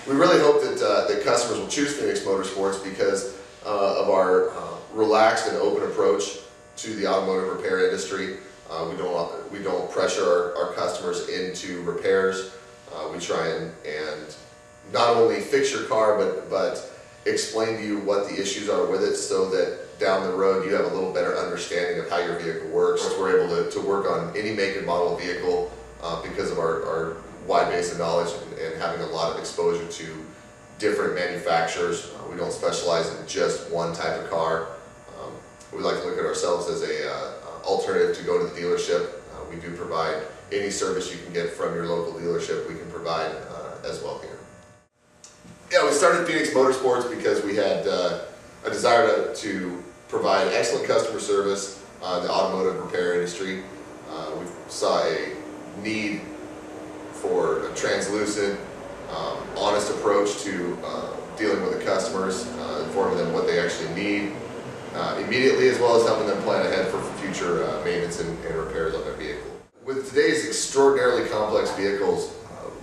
We really hope that, that customers will choose Phoenix Motorsports because of our relaxed and open approach to the automotive repair industry. We don't pressure our customers into repairs. We try and not only fix your car, but explain to you what the issues are with it, so that down the road you have a little better understanding of how your vehicle works. We're able to work on any make and model vehicle because of our wide base of knowledge and having a lot of exposure to different manufacturers. We don't specialize in just one type of car. We like to look at ourselves as a alternative to go to the dealership. We do provide any service you can get from your local dealership. We can provide as well here. Yeah, we started Phoenix Motorsports because we had a desire to provide excellent customer service in the automotive repair industry. We saw a need for a translucent, honest approach to dealing with the customers, informing them what they actually need immediately, as well as helping them plan ahead for future maintenance and repairs on their vehicle. With today's extraordinarily complex vehicles,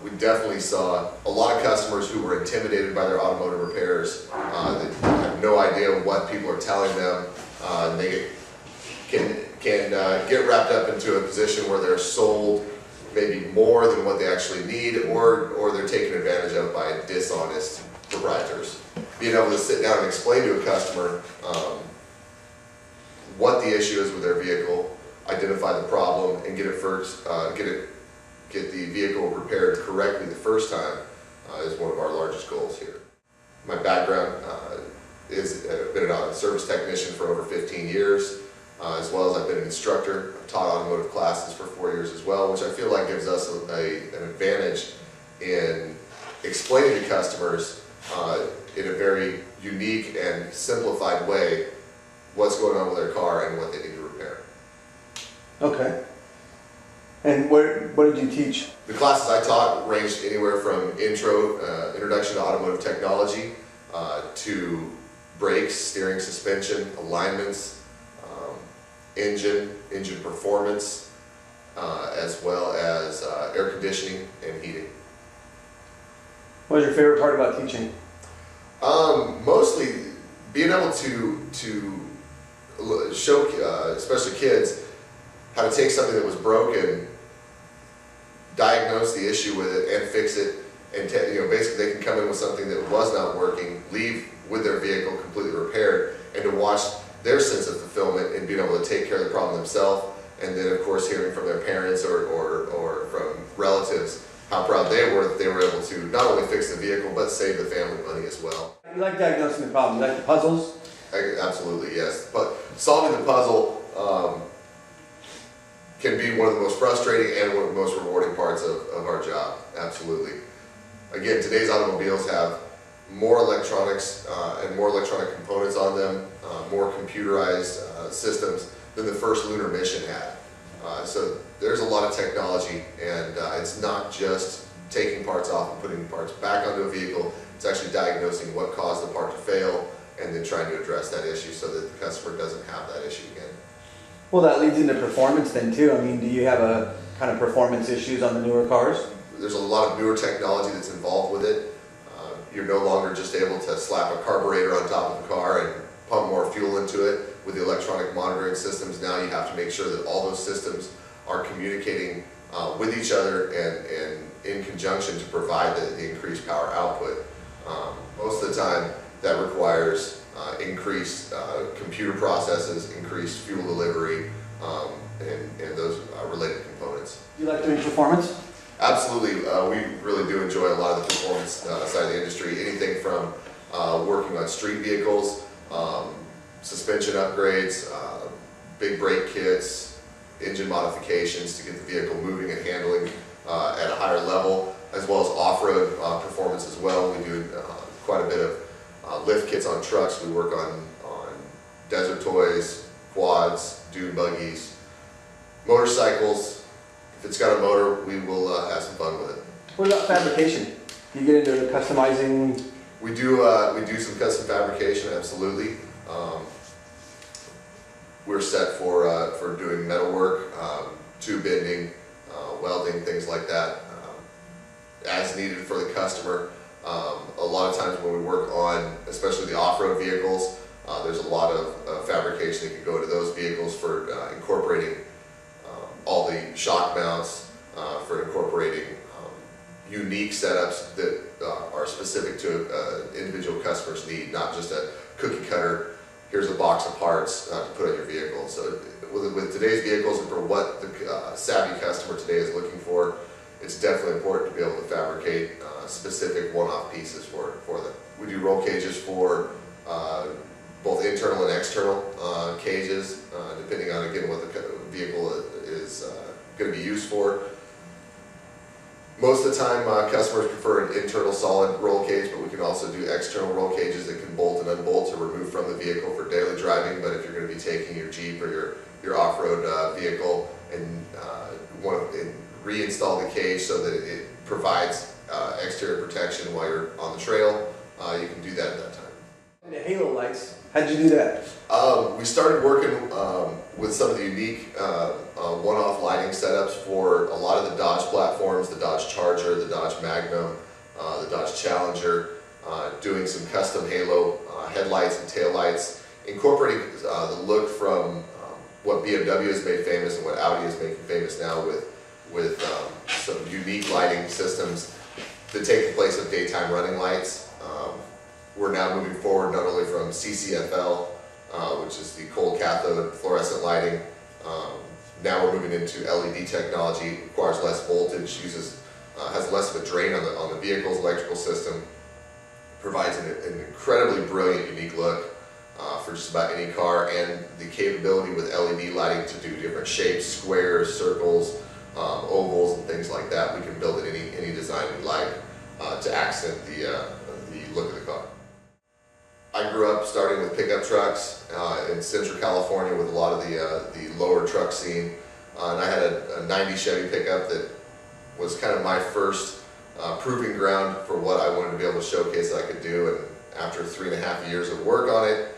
we definitely saw a lot of customers who were intimidated by their automotive repairs, that have no idea what people are telling them. They can get wrapped up into a position where they're sold maybe more than what they actually need, or they're taken advantage of by dishonest proprietors. Being able to sit down and explain to a customer what the issue is with their vehicle, identify the problem, and get the vehicle repaired correctly the first time is one of our largest goals here. My background is I've been a service technician for over 15 years, as well as I've been an instructor. I've taught automotive classes for 4 years as well, which I feel like gives us an advantage in explaining to customers in a very unique and simplified way what's going on with their car and what they need to repair. Okay. And what did you teach? The classes I taught ranged anywhere from introduction to automotive technology, to brakes, steering, suspension, alignments, engine performance, as well as air conditioning and heating. What was your favorite part about teaching? Mostly being able to show, especially kids, how to take something that was broken, diagnose the issue with it, and fix it, and basically they can come in with something that was not working, leave with their vehicle completely repaired, and to watch their sense of fulfillment and being able to take care of the problem themselves, and then of course hearing from their parents or from relatives how proud they were that they were able to not only fix the vehicle but save the family money as well. You like diagnosing the problem, you like the puzzles? Absolutely, yes. But solving the puzzle can be one of the most frustrating and one of the most rewarding parts of our job, absolutely. Again, today's automobiles have more electronics and more electronic components on them, more computerized systems than the first lunar mission had. So there's a lot of technology, and it's not just taking parts off and putting parts back onto a vehicle, it's actually diagnosing what caused the part to fail and then trying to address that issue so that the customer doesn't have that issue again. Well, that leads into performance then too. I mean, do you have a kind of performance issues on the newer cars? There's a lot of newer technology that's involved with it. You're no longer just able to slap a carburetor on top of the car and pump more fuel into it. With the electronic monitoring systems, now you have to make sure that all those systems are communicating with each other and in conjunction to provide the increased power output. Most of the time that requires increased computer processes, increased fuel delivery, and those related components. Do you like doing performance? Absolutely. We really do enjoy a lot of the performance side of the industry. Anything from working on street vehicles, suspension upgrades, big brake kits, engine modifications to get the vehicle moving and handling at a higher level, as well as off-road performance as well. We do quite a bit of lift kits on trucks. We work on desert toys, quads, dune buggies, motorcycles. If it's got a motor, we will have some fun with it. What about fabrication? Do you get into customizing? We do some custom fabrication, absolutely. We're set for doing metalwork, tube bending, welding, things like that, as needed for the customer. A lot of times when we work on, especially the off-road vehicles, there's a lot of fabrication that can go into those vehicles for incorporating all the shock mounts, for incorporating unique setups that are specific to individual customer's need, not just a cookie cutter, here's a box of parts to put on your vehicle. So with today's vehicles and for what the savvy customer today is looking for, it's definitely important to be able to fabricate specific one-off pieces for them. We do roll cages for both internal and external cages, depending on, again, what the vehicle is going to be used for. Most of the time, customers prefer an internal solid roll cage, but we can also do external roll cages that can bolt and unbolt or remove from the vehicle for daily driving. But if you're going to be taking your Jeep or your off-road vehicle and want to reinstall the cage so that it provides exterior protection while you're on the trail, you can do that at that time. And the halo lights, how'd you do that? We started working with some of the unique one-off lighting setups for a lot of the Dodge platforms, the Dodge Charger, the Dodge Magnum, the Dodge Challenger, doing some custom halo headlights and taillights, incorporating the look from what BMW has made famous and what Audi is making famous now with some unique lighting systems that take the place of daytime running lights. We're now moving forward not only from CCFL, which is the cold cathode fluorescent lighting. Now we're moving into LED technology, requires less voltage, has less of a drain on the vehicle's electrical system, provides an incredibly brilliant, unique look for just about any car, and the capability with LED lighting to do different shapes, squares, circles, ovals, and things like that. We can build it any design we like to accent the look of the car. I grew up starting with pickup trucks in Central California with a lot of the lower truck scene, and I had a 90 Chevy pickup that was kind of my first proving ground for what I wanted to be able to showcase that I could do. And after 3.5 years of work on it,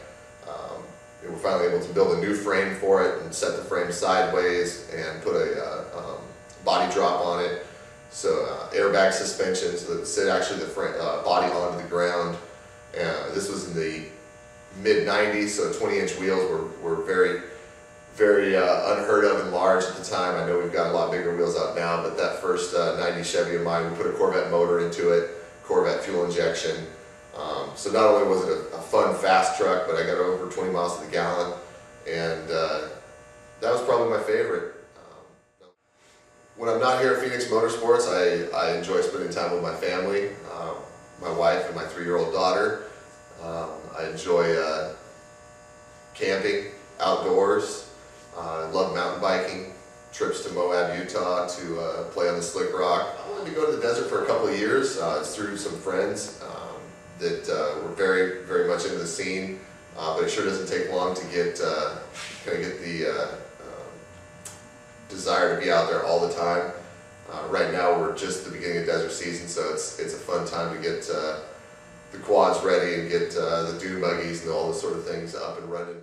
we were finally able to build a new frame for it and set the frame sideways and put a body drop on it, so airbag suspension so that it sit actually the body onto the ground. This was in the mid-90s, so 20-inch wheels were very, very unheard of and large at the time. I know we've got a lot bigger wheels out now, but that first 90 Chevy of mine, we put a Corvette motor into it, Corvette fuel injection. So not only was it a fun, fast truck, but I got over 20 miles to the gallon, and that was probably my favorite. When I'm not here at Phoenix Motorsports, I enjoy spending time with my family, my wife and my 3-year-old daughter. I enjoy camping, outdoors. I love mountain biking, trips to Moab, Utah to play on the Slick Rock. I wanted to go to the desert for a couple of years. It's through some friends that were very, very much into the scene, but it sure doesn't take long to get the desire to be out there all the time. Right now we're just at the beginning of desert season, so it's a fun time to get the quads ready and get the dune buggies and all those sort of things up and running.